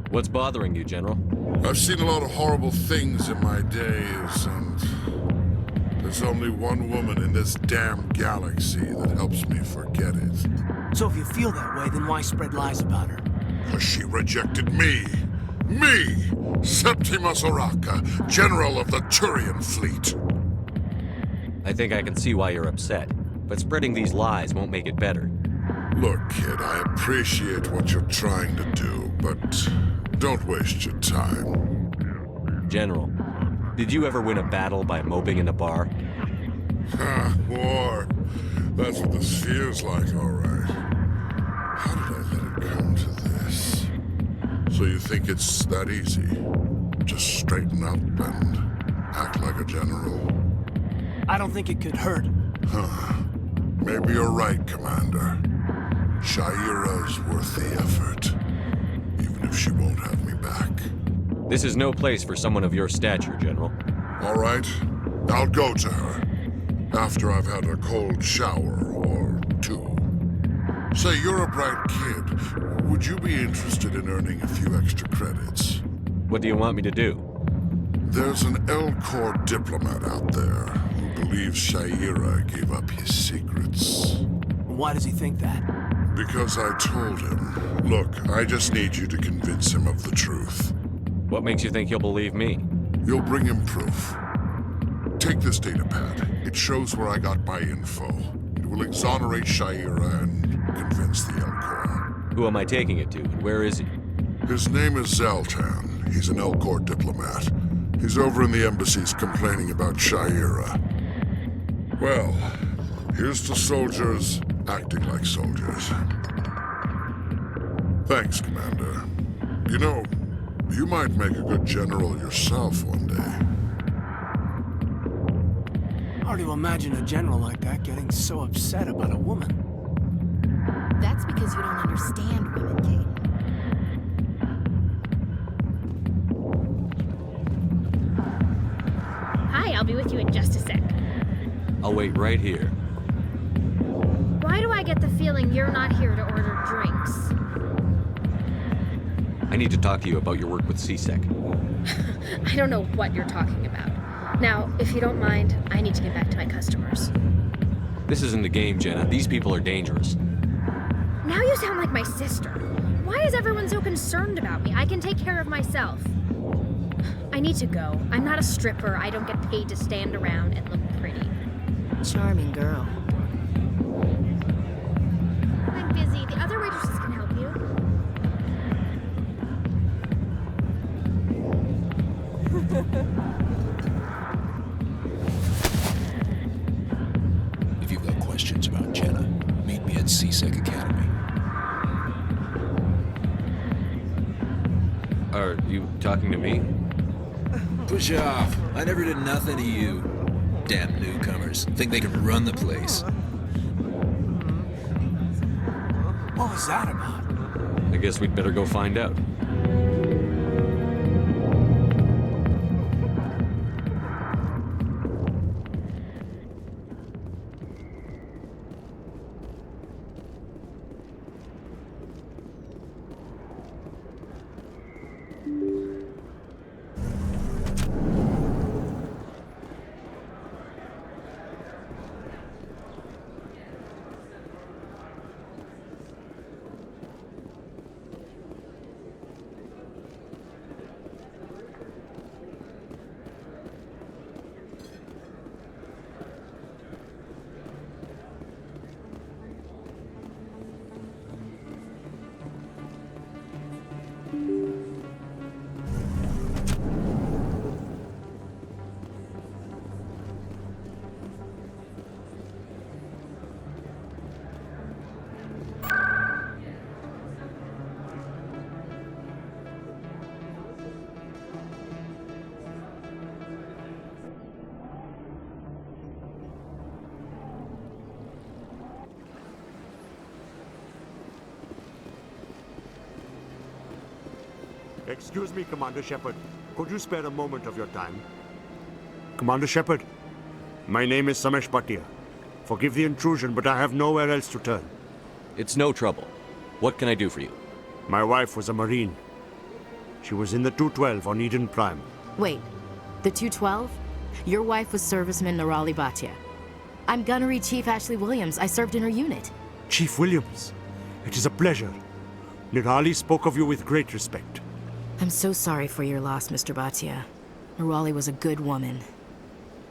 What's bothering you, General? I've seen a lot of horrible things in my days, and there's only one woman in this damn galaxy that helps me forget it. So if you feel that way, then why spread lies about her? Because she rejected me! Me! Septimus Oraka, General of the Turian Fleet! I think I can see why you're upset, but spreading these lies won't make it better. Look, kid, I appreciate what you're trying to do, but don't waste your time. General, did you ever win a battle by moping in a bar? Ha, war. That's what this feels like, all right. How did I let it come to this? So you think it's that easy? Just straighten up and act like a general? I don't think it could hurt. Huh. Maybe you're right, Commander. Shaira's worth the effort, even if she won't have me back. This is no place for someone of your stature, General. All right, I'll go to her, after I've had a cold shower or two. Say, you're a bright kid. Would you be interested in earning a few extra credits? What do you want me to do? There's an L-Corps diplomat out there who believes Shaira gave up his secrets. Why does he think that? Because I told him. Look, I just need you to convince him of the truth. What makes you think he'll believe me? You'll bring him proof. Take this data pad. It shows where I got my info. It will exonerate Shaira and convince the L-Corps. Who am I taking it to, and where is he? His name is Zoltan. He's an L-Corps diplomat. He's over in the embassies complaining about Shaira. Well, here's to soldiers acting like soldiers. Thanks, Commander. You know, you might make a good general yourself one day. Hard to imagine a general like that getting so upset about a woman. That's because you don't understand women, Kate. Hi, I'll be with you in just a sec. I'll wait right here. Why do I get the feeling you're not here to order drinks? I need to talk to you about your work with C-Sec. I don't know what you're talking about. Now, if you don't mind, I need to get back to my customers. This isn't a game, Jenna. These people are dangerous. Now you sound like my sister. Why is everyone so concerned about me? I can take care of myself. I need to go. I'm not a stripper. I don't get paid to stand around and look pretty. Charming girl. I'm busy. The other waitresses can help you. If you've got questions about Jenna, meet me at C-Sec Academy. Are you talking to me? Push off. I never did nothing to you. Damn newcomers. Think they can run the place. What was that about? I guess we'd better go find out. Excuse me, Commander Shepard. Could you spare a moment of your time? Commander Shepard, my name is Samesh Bhatia. Forgive the intrusion, but I have nowhere else to turn. It's no trouble. What can I do for you? My wife was a Marine. She was in the 212 on Eden Prime. Wait, the 212? Your wife was Serviceman Nirali Bhatia. I'm Gunnery Chief Ashley Williams. I served in her unit. Chief Williams, it is a pleasure. Nirali spoke of you with great respect. I'm so sorry for your loss, Mr. Bhatia. Nirali was a good woman.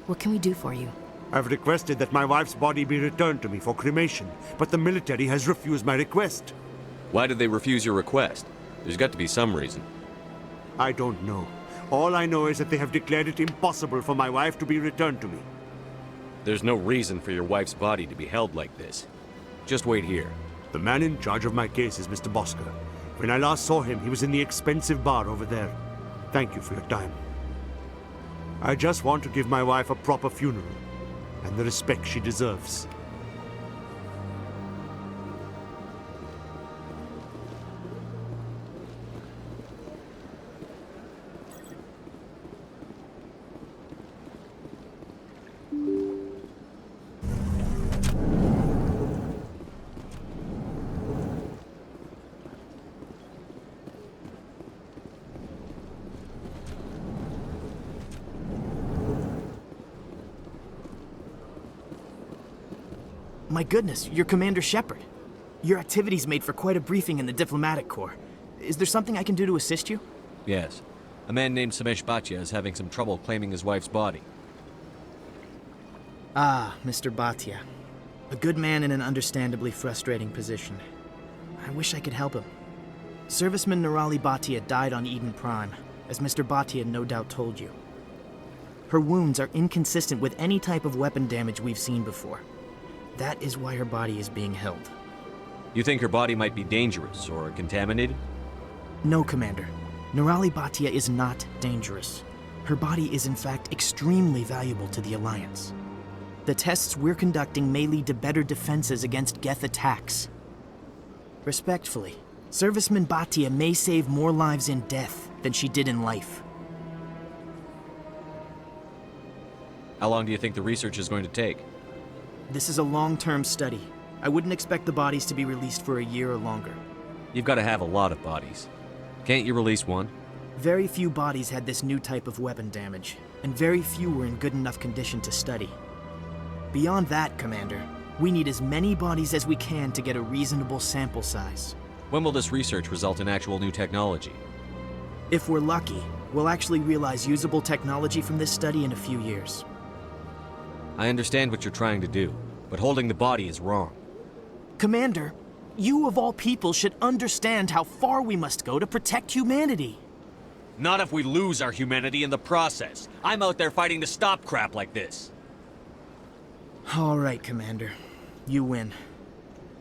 What can we do for you? I've requested that my wife's body be returned to me for cremation, but the military has refused my request. Why did they refuse your request? There's got to be some reason. I don't know. All I know is that they have declared it impossible for my wife to be returned to me. There's no reason for your wife's body to be held like this. Just wait here. The man in charge of my case is Mr. Bosker. When I last saw him, he was in the expensive bar over there. Thank you for your time. I just want to give my wife a proper funeral, and the respect she deserves. My goodness, you're Commander Shepard. Your activities made for quite a briefing in the Diplomatic Corps. Is there something I can do to assist you? Yes. A man named Samesh Bhatia is having some trouble claiming his wife's body. Ah, Mr. Bhatia. A good man in an understandably frustrating position. I wish I could help him. Serviceman Nirali Bhatia died on Eden Prime, as Mr. Bhatia no doubt told you. Her wounds are inconsistent with any type of weapon damage we've seen before. That is why her body is being held. You think her body might be dangerous or contaminated? No, Commander. Nirali Bhatia is not dangerous. Her body is in fact extremely valuable to the Alliance. The tests we're conducting may lead to better defenses against Geth attacks. Respectfully, Serviceman Bhatia may save more lives in death than she did in life. How long do you think the research is going to take? This is a long-term study. I wouldn't expect the bodies to be released for a year or longer. You've got to have a lot of bodies. Can't you release one? Very few bodies had this new type of weapon damage, and very few were in good enough condition to study. Beyond that, Commander, we need as many bodies as we can to get a reasonable sample size. When will this research result in actual new technology? If we're lucky, we'll actually realize usable technology from this study in a few years. I understand what you're trying to do, but holding the body is wrong. Commander, you of all people should understand how far we must go to protect humanity. Not if we lose our humanity in the process. I'm out there fighting to stop crap like this. All right, Commander. You win.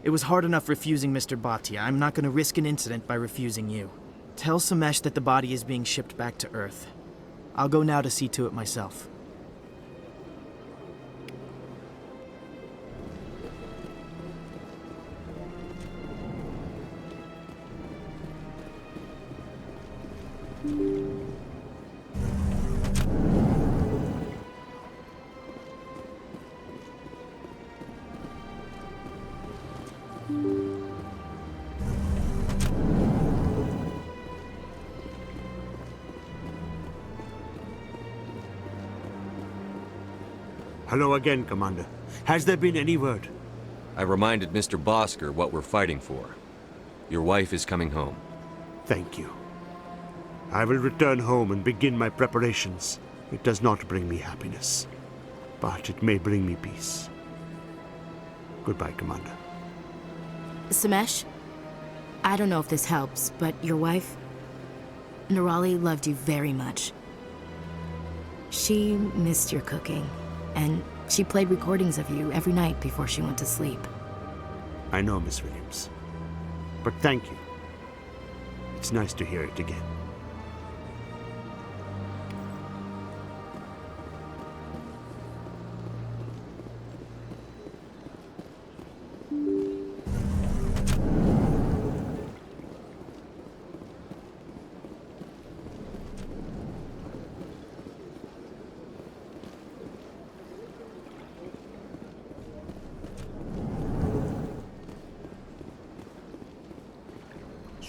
It was hard enough refusing Mr. Bhatia. I'm not going to risk an incident by refusing you. Tell Samesh that the body is being shipped back to Earth. I'll go now to see to it myself. Hello again, Commander. Has there been any word? I reminded Mr. Bosker what we're fighting for. Your wife is coming home. Thank you. I will return home and begin my preparations. It does not bring me happiness, but it may bring me peace. Goodbye, Commander. Samesh, I don't know if this helps, but your wife, Nirali, loved you very much. She missed your cooking, and she played recordings of you every night before she went to sleep. I know, Miss Williams. But thank you. It's nice to hear it again.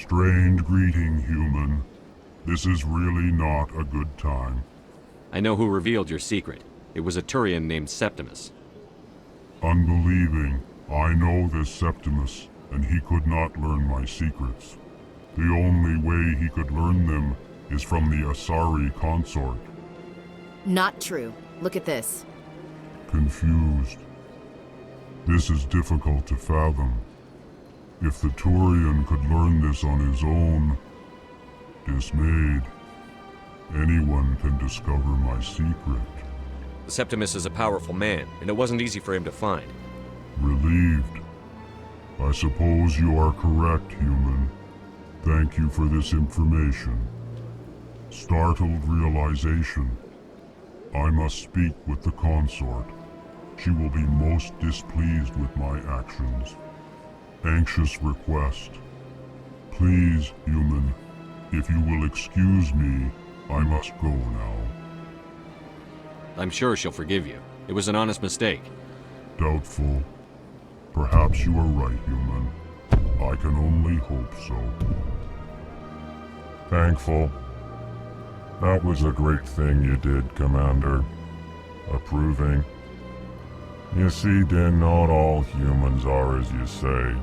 Strained greeting, human. This is really not a good time. I know who revealed your secret. It was a Turian named Septimus. Unbelieving, I know this Septimus, and he could not learn my secrets. The only way he could learn them is from the Asari consort. Not true. Look at this. Confused. This is difficult to fathom. If the Turian could learn this on his own, dismayed, anyone can discover my secret. Septimus is a powerful man, and it wasn't easy for him to find. Relieved. I suppose you are correct, human. Thank you for this information. Startled realization. I must speak with the consort. She will be most displeased with my actions. Anxious request. Please, human, if you will excuse me, I must go now. I'm sure she'll forgive you. It was an honest mistake. Doubtful. Perhaps you are right, human. I can only hope so. Thankful. That was a great thing you did, Commander. Approving. You see, Din, not all humans are as you say.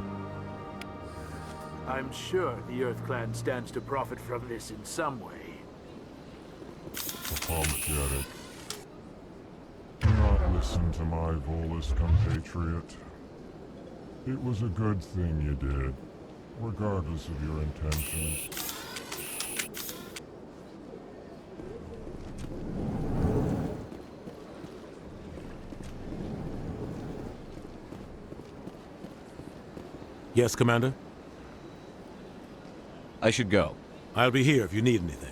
I'm sure the Earth Clan stands to profit from this in some way. Apologetic. Do not listen to my Volus compatriot. It was a good thing you did, regardless of your intentions. Yes, Commander? I should go. I'll be here if you need anything.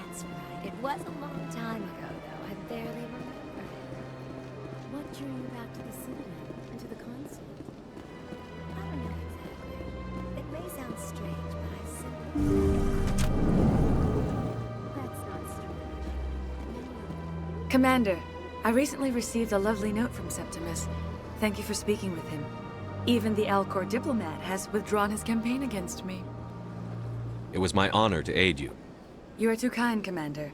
That's right. It was a long time ago, though. I barely remember. What drew you back to the Citadel and to the Consul? I don't know exactly. It may sound strange, but I simply... That's not strange. No. Commander, I recently received a lovely note from Septimus. Thank you for speaking with him. Even the Alcor diplomat has withdrawn his campaign against me. It was my honor to aid you. You are too kind, Commander,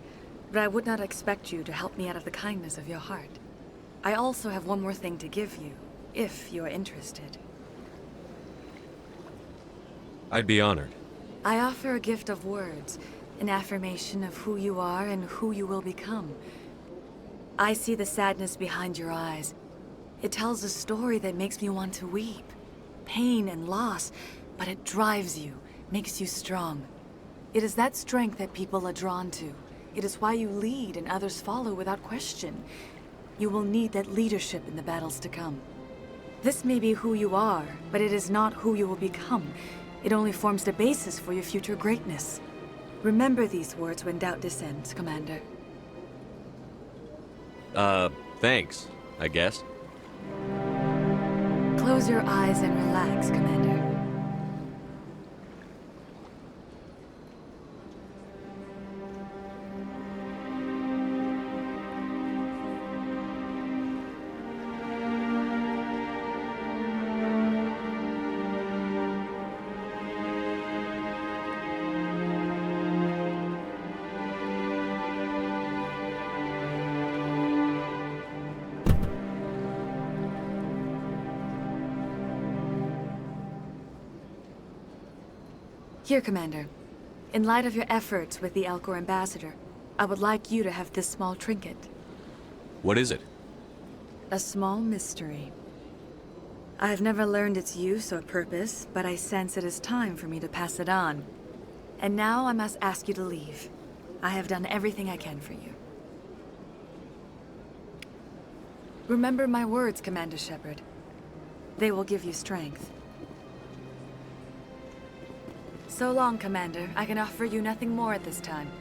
but I would not expect you to help me out of the kindness of your heart. I also have one more thing to give you, if you are interested. I'd be honored. I offer a gift of words, an affirmation of who you are and who you will become. I see the sadness behind your eyes. It tells a story that makes me want to weep. Pain and loss, but it drives you, makes you strong. It is that strength that people are drawn to. It is why you lead and others follow without question. You will need that leadership in the battles to come. This may be who you are, but it is not who you will become. It only forms the basis for your future greatness. Remember these words when doubt descends, Commander. Thanks, I guess. Close your eyes and relax, Commander. Here, Commander. In light of your efforts with the Alcor ambassador, I would like you to have this small trinket. What is it? A small mystery. I've never learned its use or purpose, but I sense it is time for me to pass it on. And now I must ask you to leave. I have done everything I can for you. Remember my words, Commander Shepard. They will give you strength. So long, Commander. I can offer you nothing more at this time.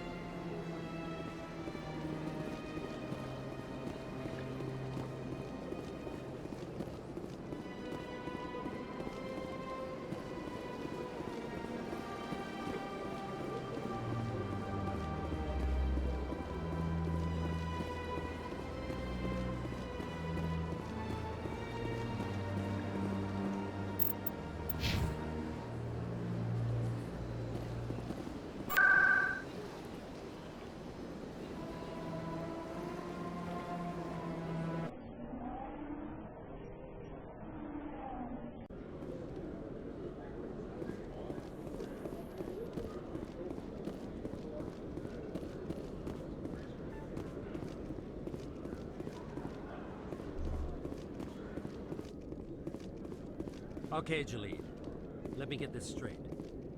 Okay, Jalid. Let me get this straight.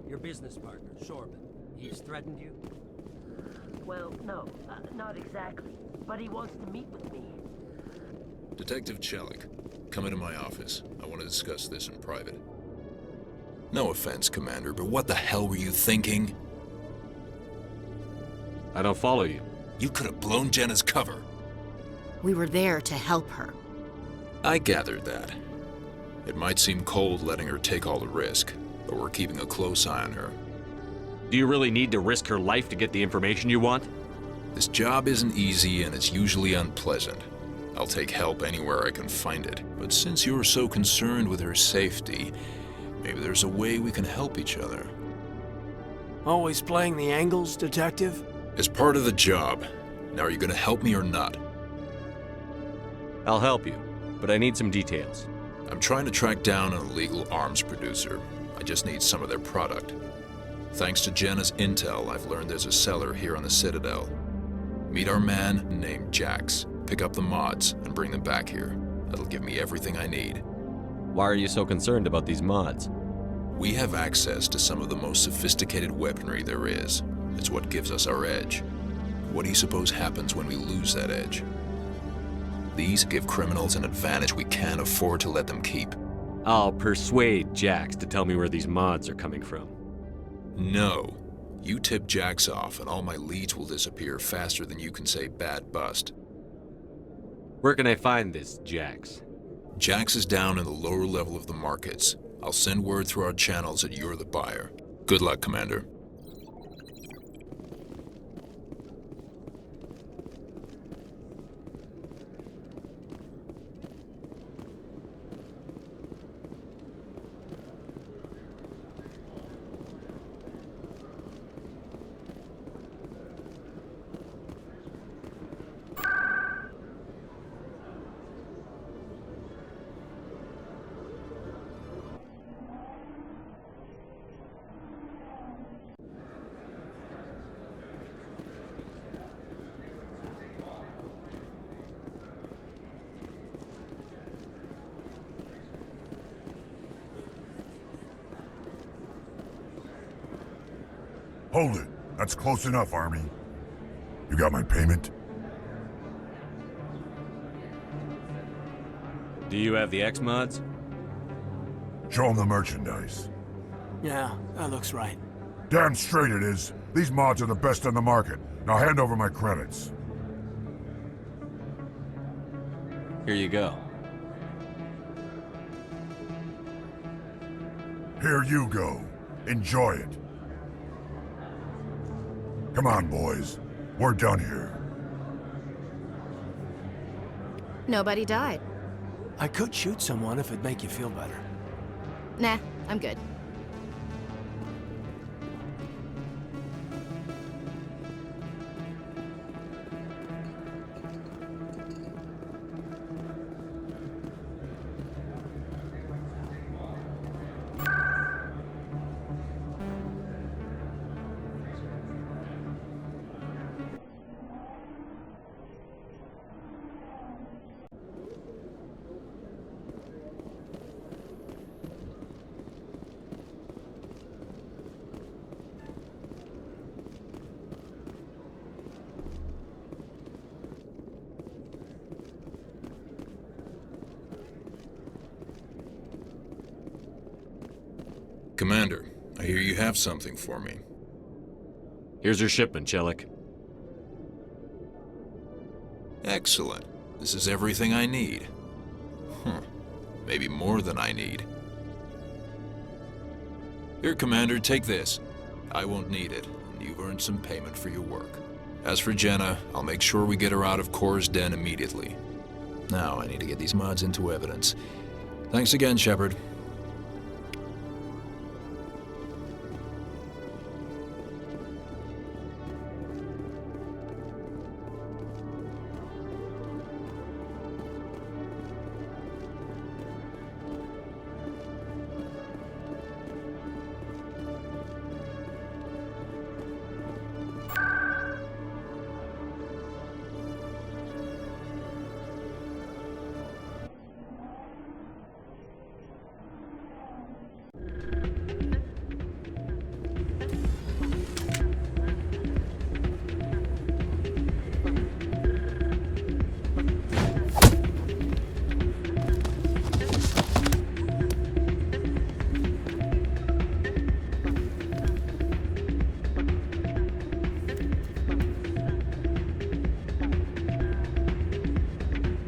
Your business partner, Shorman, he's threatened you? Well, no, not exactly. But he wants to meet with me. Detective Chelik, come into my office. I want to discuss this in private. No offense, Commander, but what the hell were you thinking? I don't follow you. You could have blown Jenna's cover. We were there to help her. I gathered that. It might seem cold letting her take all the risk, but we're keeping a close eye on her. Do you really need to risk her life to get the information you want? This job isn't easy and it's usually unpleasant. I'll take help anywhere I can find it, but since you're so concerned with her safety, maybe there's a way we can help each other. Always playing the angles, Detective? As part of the job. Now are you gonna help me or not? I'll help you, but I need some details. I'm trying to track down an illegal arms producer. I just need some of their product. Thanks to Jenna's intel, I've learned there's a seller here on the Citadel. Meet our man named Jax. Pick up the mods and bring them back here. That'll give me everything I need. Why are you so concerned about these mods? We have access to some of the most sophisticated weaponry there is. It's what gives us our edge. What do you suppose happens when we lose that edge? These give criminals an advantage we can't afford to let them keep. I'll persuade Jax to tell me where these mods are coming from. No. You tip Jax off and all my leads will disappear faster than you can say bad bust. Where can I find this Jax? Jax is down in the lower level of the markets. I'll send word through our channels that you're the buyer. Good luck, Commander. Hold it. That's close enough, Army. You got my payment? Do you have the X mods? Show them the merchandise. Yeah, that looks right. Damn straight it is. These mods are the best on the market. Now hand over my credits. Here you go. Here you go. Enjoy it. Come on, boys. We're done here. Nobody died. I could shoot someone if it'd make you feel better. Nah, I'm good. Commander, I hear you have something for me. Here's your shipment, Chelik. Excellent. This is everything I need. Maybe more than I need. Here, Commander, take this. I won't need it, and you've earned some payment for your work. As for Jenna, I'll make sure we get her out of Kor's den immediately. Now I need to get these mods into evidence. Thanks again, Shepard.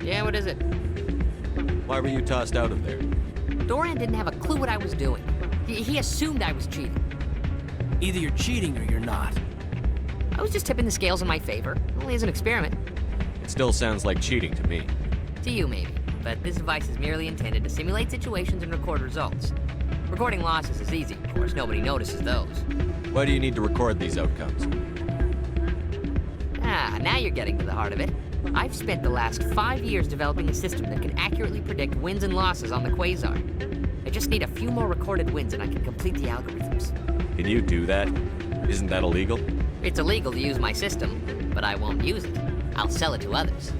Yeah, what is it? Why were you tossed out of there? Doran didn't have a clue what I was doing. He assumed I was cheating. Either you're cheating or you're not. I was just tipping the scales in my favor, only as an experiment. It still sounds like cheating to me. To you, maybe. But this device is merely intended to simulate situations and record results. Recording losses is easy, of course. Nobody notices those. Why do you need to record these outcomes? Ah, now you're getting to the heart of it. I've spent the last 5 years developing a system that can accurately predict wins and losses on the Quasar. I just need a few more recorded wins and I can complete the algorithms. Can you do that? Isn't that illegal? It's illegal to use my system, but I won't use it. I'll sell it to others.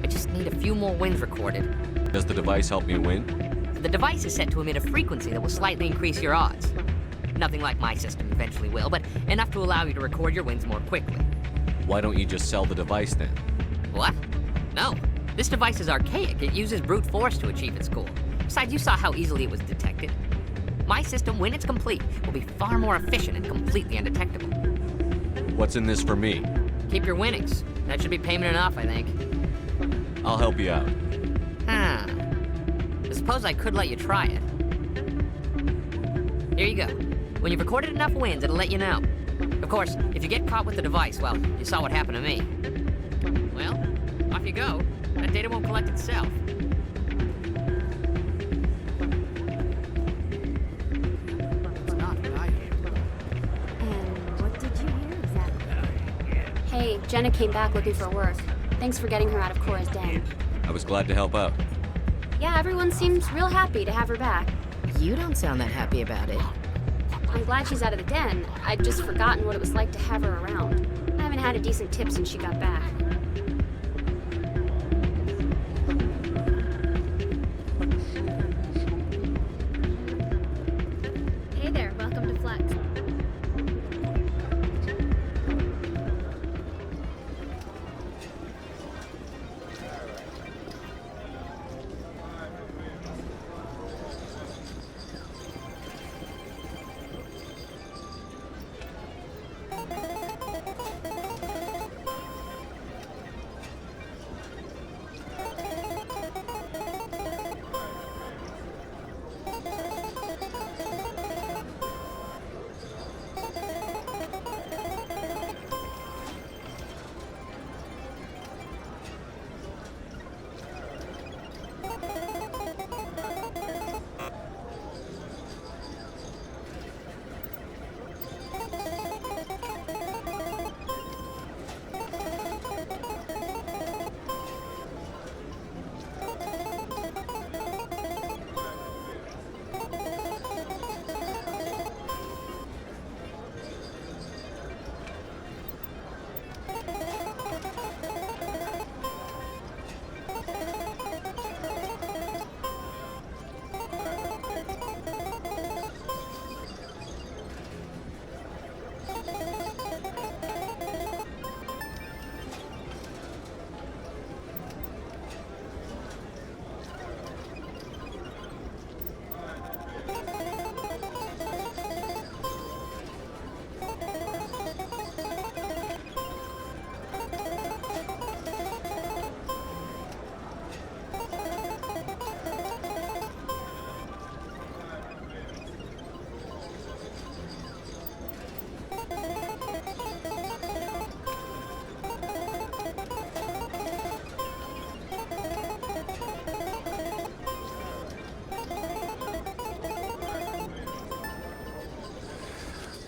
I just need a few more wins recorded. Does the device help me win? The device is set to emit a frequency that will slightly increase your odds. Nothing like my system eventually will, but enough to allow you to record your wins more quickly. Why don't you just sell the device then? What? No. This device is archaic. It uses brute force to achieve its goal. Besides, you saw how easily it was detected. My system, when it's complete, will be far more efficient and completely undetectable. What's in this for me? Keep your winnings. That should be payment enough, I think. I'll help you out. Huh. I suppose I could let you try it. Here you go. When you've recorded enough wins, it'll let you know. Of course, if you get caught with the device, well, you saw what happened to me. Well, off you go. That data won't collect itself. It's not what I hear. And what did you hear exactly? Hey, Jenna came back looking for work. Thanks for getting her out of Cora's den. I was glad to help out. Yeah, everyone seems real happy to have her back. You don't sound that happy about it. I'm glad she's out of the den. I'd just forgotten what it was like to have her around. I haven't had a decent tip since she got back. Hey there, welcome to Flex.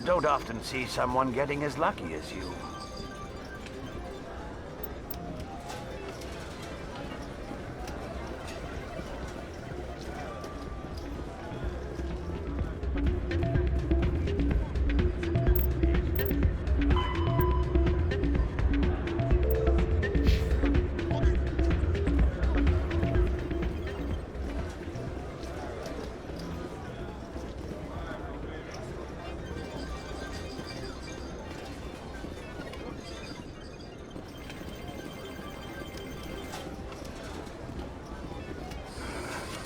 Don't often see someone getting as lucky as you.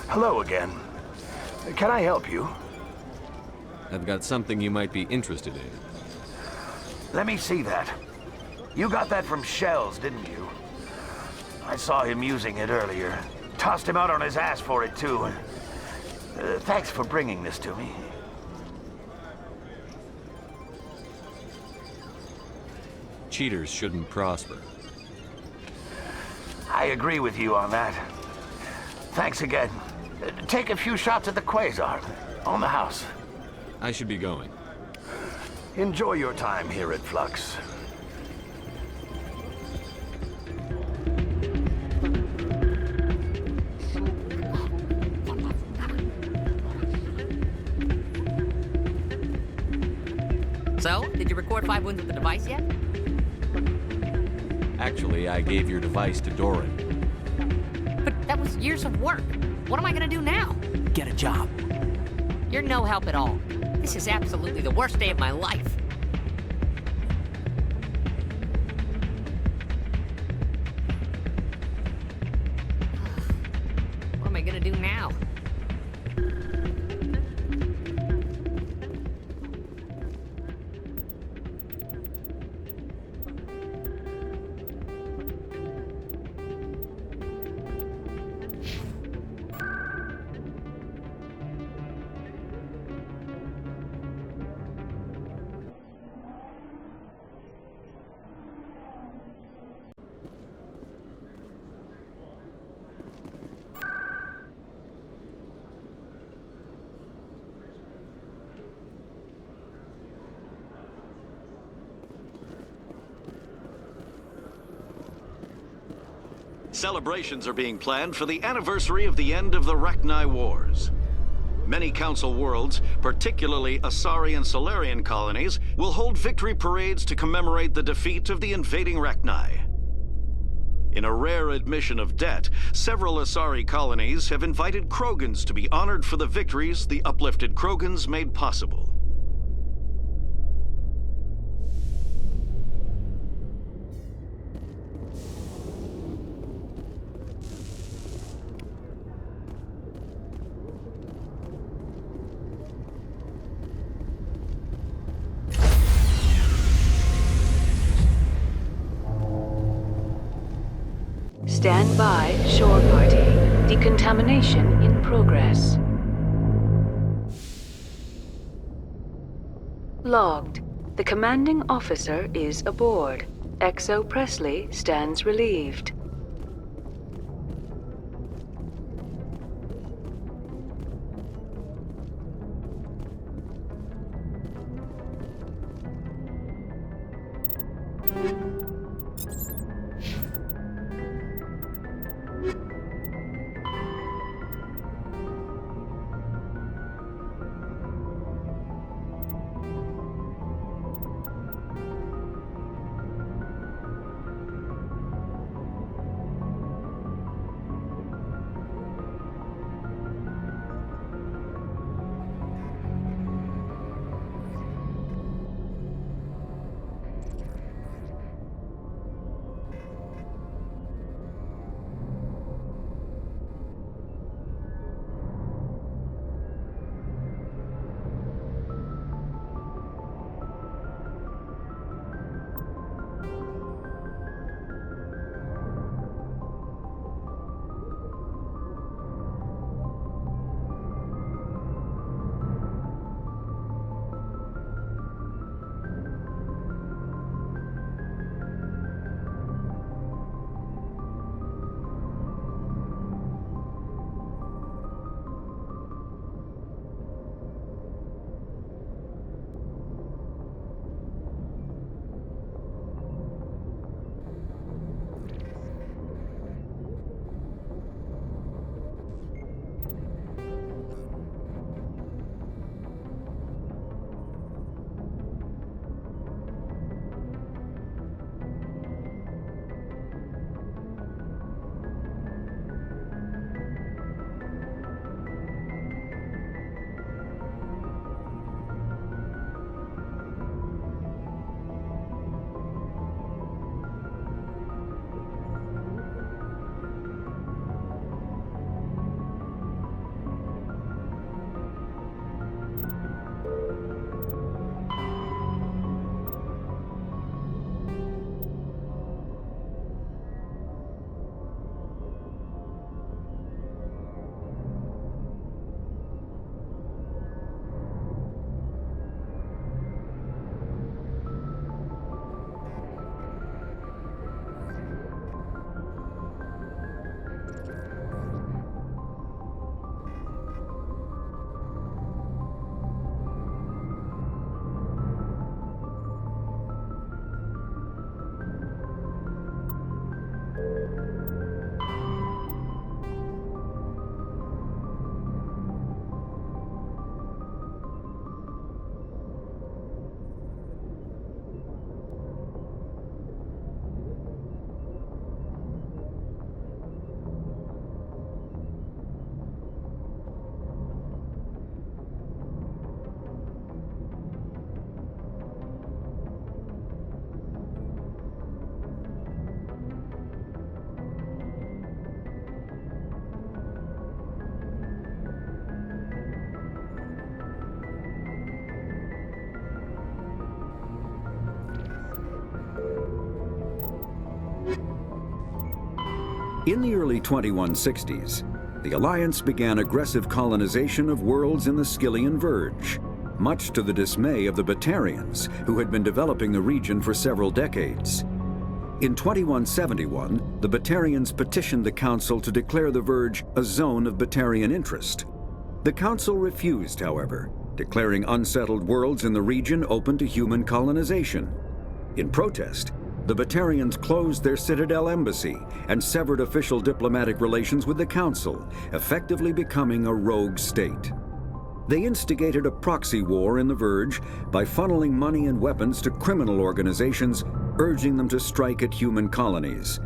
Hello again. Can I help you? I've got something you might be interested in. Let me see that. You got that from Shells, didn't you? I saw him using it earlier. Tossed him out on his ass for it, too. Thanks for bringing this to me. Cheaters shouldn't prosper. I agree with you on that. Thanks again. Take a few shots at the Quasar. On the house. I should be going. Enjoy your time here at Flux. So, did you record 5 wounds with the device yet? Actually, I gave your device to Doran. But that was years of work. What am I gonna do now? Get a job. You're no help at all. This is absolutely the worst day of my life. What am I gonna do now? Celebrations are being planned for the anniversary of the end of the Rachni Wars. Many Council worlds, particularly Asari and Solarian colonies, will hold victory parades to commemorate the defeat of the invading Rachni. In a rare admission of debt, several Asari colonies have invited Krogans to be honored for the victories the uplifted Krogans made possible. Stand by, shore party. Decontamination in progress. Logged. The commanding officer is aboard. Exo Presley stands relieved. In the early 2160s, the Alliance began aggressive colonization of worlds in the Skyllian Verge, much to the dismay of the Batarians, who had been developing the region for several decades. In 2171, the Batarians petitioned the Council to declare the Verge a zone of Batarian interest. The Council refused, however, declaring unsettled worlds in the region open to human colonization. In protest, the Batarians closed their Citadel embassy and severed official diplomatic relations with the Council, effectively becoming a rogue state. They instigated a proxy war in the Verge by funneling money and weapons to criminal organizations, urging them to strike at human colonies.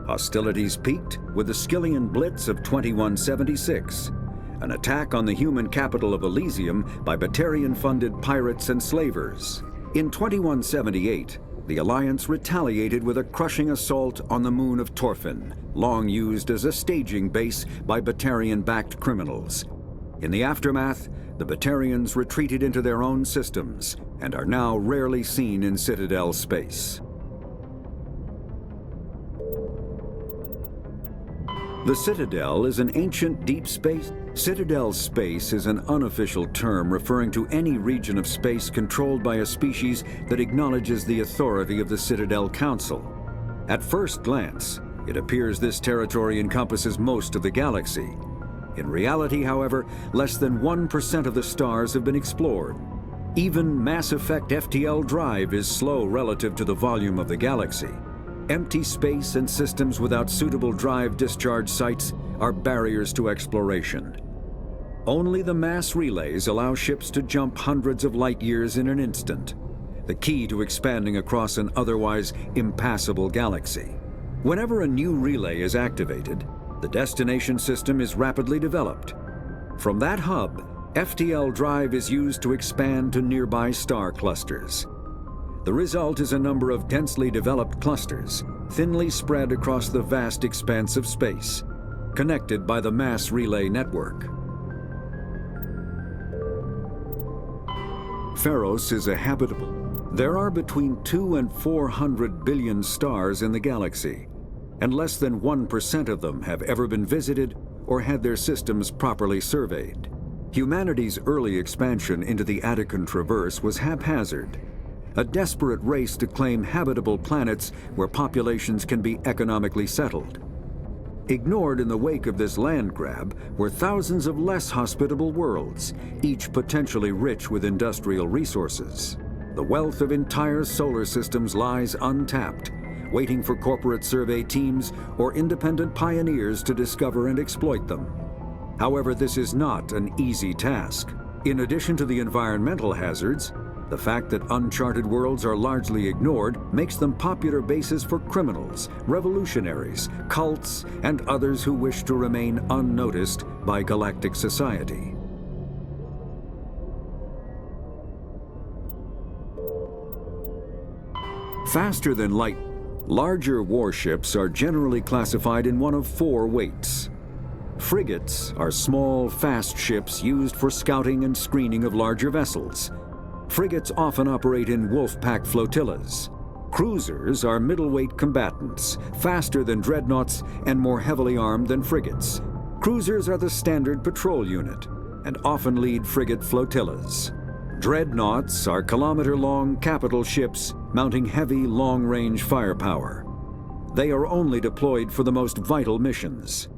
Hostilities peaked with the Skyllian Blitz of 2176, an attack on the human capital of Elysium by Batarian-funded pirates and slavers. In 2178, the Alliance retaliated with a crushing assault on the moon of Torfin, long used as a staging base by Batarian-backed criminals. In the aftermath, the Batarians retreated into their own systems and are now rarely seen in Citadel space. The Citadel is an ancient deep space. Citadel space is an unofficial term referring to any region of space controlled by a species that acknowledges the authority of the Citadel Council. At first glance, it appears this territory encompasses most of the galaxy. In reality, however, less than 1% of the stars have been explored. Even Mass Effect FTL drive is slow relative to the volume of the galaxy. Empty space and systems without suitable drive discharge sites are barriers to exploration. Only the mass relays allow ships to jump hundreds of light years in an instant, the key to expanding across an otherwise impassable galaxy. Whenever a new relay is activated, the destination system is rapidly developed. From that hub, FTL drive is used to expand to nearby star clusters. The result is a number of densely developed clusters, thinly spread across the vast expanse of space, connected by the mass relay network. Pharos is a habitable. There are between 200 and 400 billion stars in the galaxy, and less than 1% of them have ever been visited or had their systems properly surveyed. Humanity's early expansion into the Attican Traverse was haphazard, a desperate race to claim habitable planets where populations can be economically settled. Ignored in the wake of this land grab were thousands of less hospitable worlds, each potentially rich with industrial resources. The wealth of entire solar systems lies untapped, waiting for corporate survey teams or independent pioneers to discover and exploit them. However, this is not an easy task. In addition to the environmental hazards, the fact that uncharted worlds are largely ignored makes them popular bases for criminals, revolutionaries, cults, and others who wish to remain unnoticed by galactic society. Faster than light, larger warships are generally classified in one of four weights. Frigates are small, fast ships used for scouting and screening of larger vessels. Frigates often operate in wolf-pack flotillas. Cruisers are middleweight combatants, faster than dreadnoughts and more heavily armed than frigates. Cruisers are the standard patrol unit and often lead frigate flotillas. Dreadnoughts are kilometer-long capital ships mounting heavy, long-range firepower. They are only deployed for the most vital missions.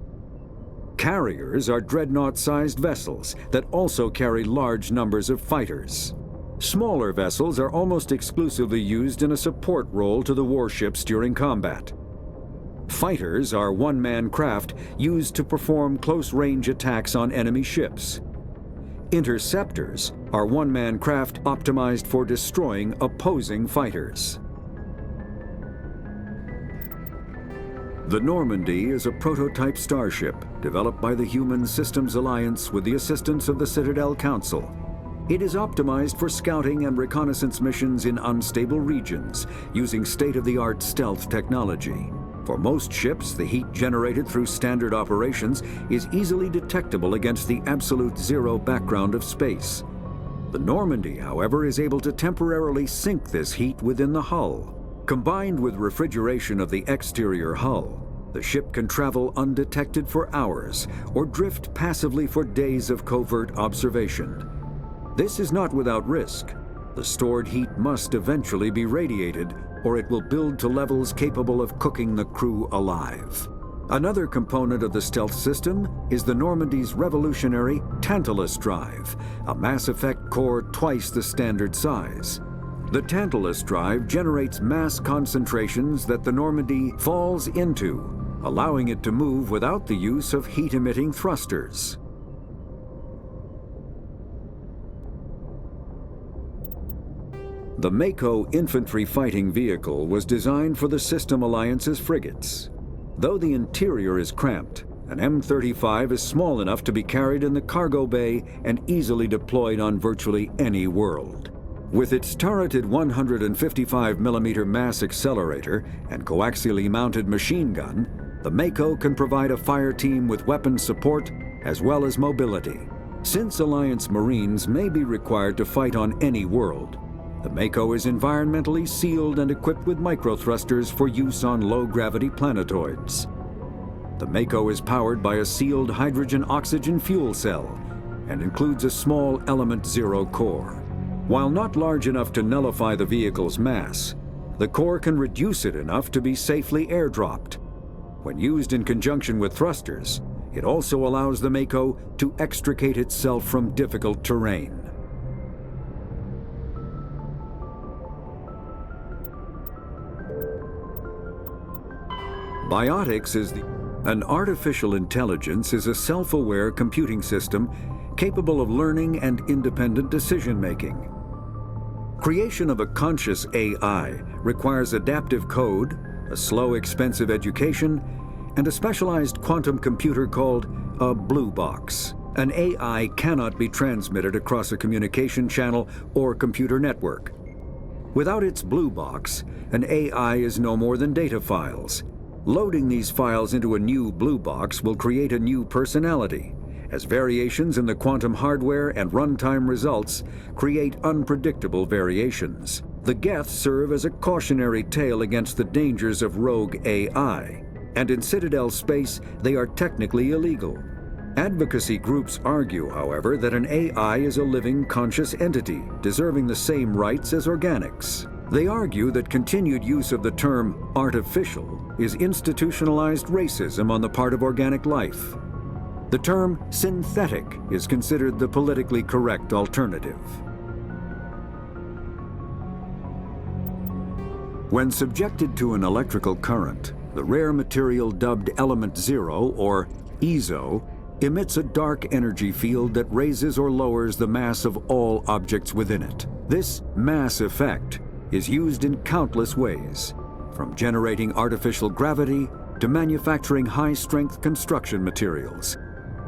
Carriers are dreadnought-sized vessels that also carry large numbers of fighters. Smaller vessels are almost exclusively used in a support role to the warships during combat. Fighters are one-man craft used to perform close-range attacks on enemy ships. Interceptors are one-man craft optimized for destroying opposing fighters. The Normandy is a prototype starship developed by the Human Systems Alliance with the assistance of the Citadel Council. It is optimized for scouting and reconnaissance missions in unstable regions using state-of-the-art stealth technology. For most ships, the heat generated through standard operations is easily detectable against the absolute zero background of space. The Normandy, however, is able to temporarily sink this heat within the hull. Combined with refrigeration of the exterior hull, The ship can travel undetected for hours or drift passively for days of covert observation. This is not without risk. The stored heat must eventually be radiated, or it will build to levels capable of cooking the crew alive. Another component of the stealth system is the Normandy's revolutionary Tantalus drive, a Mass Effect core twice the standard size. The Tantalus drive generates mass concentrations that the Normandy falls into, allowing it to move without the use of heat-emitting thrusters. The Mako infantry fighting vehicle was designed for the System Alliance's frigates. Though the interior is cramped, an M35 is small enough to be carried in the cargo bay and easily deployed on virtually any world. With its turreted 155mm mass accelerator and coaxially mounted machine gun, the Mako can provide a fire team with weapon support as well as mobility. Since Alliance Marines may be required to fight on any world, the Mako is environmentally sealed and equipped with microthrusters for use on low-gravity planetoids. The Mako is powered by a sealed hydrogen-oxygen fuel cell and includes a small Element 0 core. While not large enough to nullify the vehicle's mass, the core can reduce it enough to be safely airdropped. When used in conjunction with thrusters, it also allows the Mako to extricate itself from difficult terrain. Biotics is an artificial intelligence is a self-aware computing system capable of learning and independent decision-making. Creation of a conscious AI requires adaptive code, a slow, expensive education, and a specialized quantum computer called a blue box. An AI cannot be transmitted across a communication channel or computer network. Without its blue box, an AI is no more than data files. Loading these files into a new blue box will create a new personality, as variations in the quantum hardware and runtime results create unpredictable variations. The Geth serve as a cautionary tale against the dangers of rogue AI, and in Citadel space they are technically illegal. Advocacy groups argue, however, that an AI is a living, conscious entity, deserving the same rights as organics. They argue that continued use of the term artificial is institutionalized racism on the part of organic life. The term synthetic is considered the politically correct alternative. When subjected to an electrical current, the rare material dubbed Element 0, or EZO, emits a dark energy field that raises or lowers the mass of all objects within it. This mass effect is used in countless ways, from generating artificial gravity to manufacturing high-strength construction materials.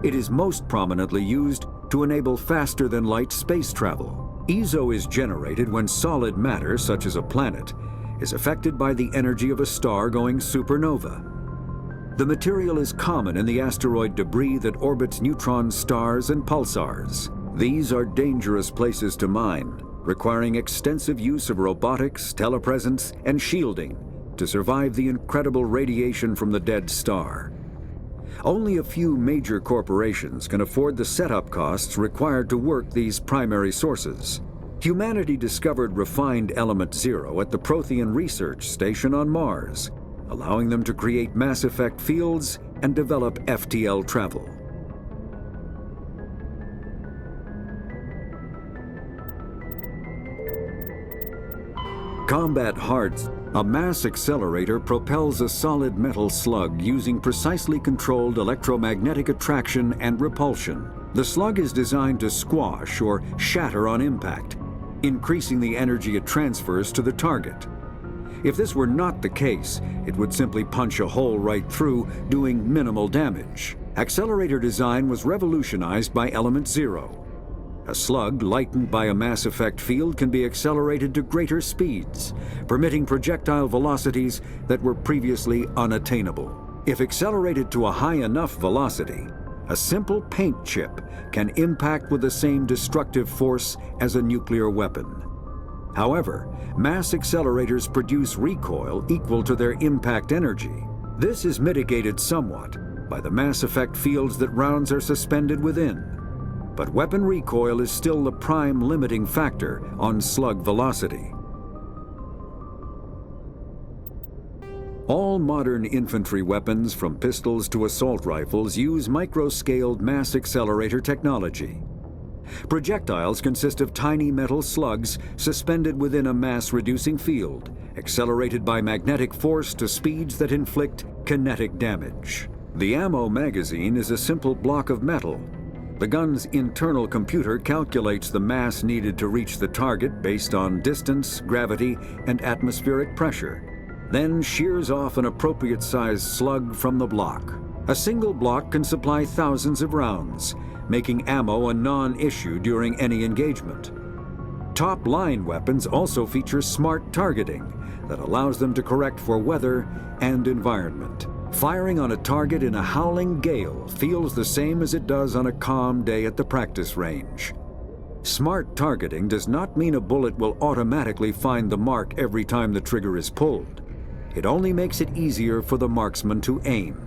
It is most prominently used to enable faster-than-light space travel. EZO is generated when solid matter, such as a planet, is affected by the energy of a star going supernova. The material is common in the asteroid debris that orbits neutron stars and pulsars. These are dangerous places to mine, requiring extensive use of robotics, telepresence, and shielding to survive the incredible radiation from the dead star. Only a few major corporations can afford the setup costs required to work these primary sources. Humanity discovered refined Element 0 at the Prothean Research Station on Mars, allowing them to create Mass Effect fields and develop FTL travel. Combat Hearts, a mass accelerator propels a solid metal slug using precisely controlled electromagnetic attraction and repulsion. The slug is designed to squash or shatter on impact, increasing the energy it transfers to the target. If this were not the case, it would simply punch a hole right through, doing minimal damage. Accelerator design was revolutionized by Element 0. A slug lightened by a Mass Effect field can be accelerated to greater speeds, permitting projectile velocities that were previously unattainable. If accelerated to a high enough velocity, a simple paint chip can impact with the same destructive force as a nuclear weapon. However, mass accelerators produce recoil equal to their impact energy. This is mitigated somewhat by the mass effect fields that rounds are suspended within. But weapon recoil is still the prime limiting factor on slug velocity. All modern infantry weapons, from pistols to assault rifles, use micro-scaled mass accelerator technology. Projectiles consist of tiny metal slugs suspended within a mass-reducing field, accelerated by magnetic force to speeds that inflict kinetic damage. The ammo magazine is a simple block of metal. The gun's internal computer calculates the mass needed to reach the target based on distance, gravity, and atmospheric pressure, then shears off an appropriate-sized slug from the block. A single block can supply thousands of rounds, making ammo a non-issue during any engagement. Top-line weapons also feature smart targeting that allows them to correct for weather and environment. Firing on a target in a howling gale feels the same as it does on a calm day at the practice range. Smart targeting does not mean a bullet will automatically find the mark every time the trigger is pulled. It only makes it easier for the marksman to aim.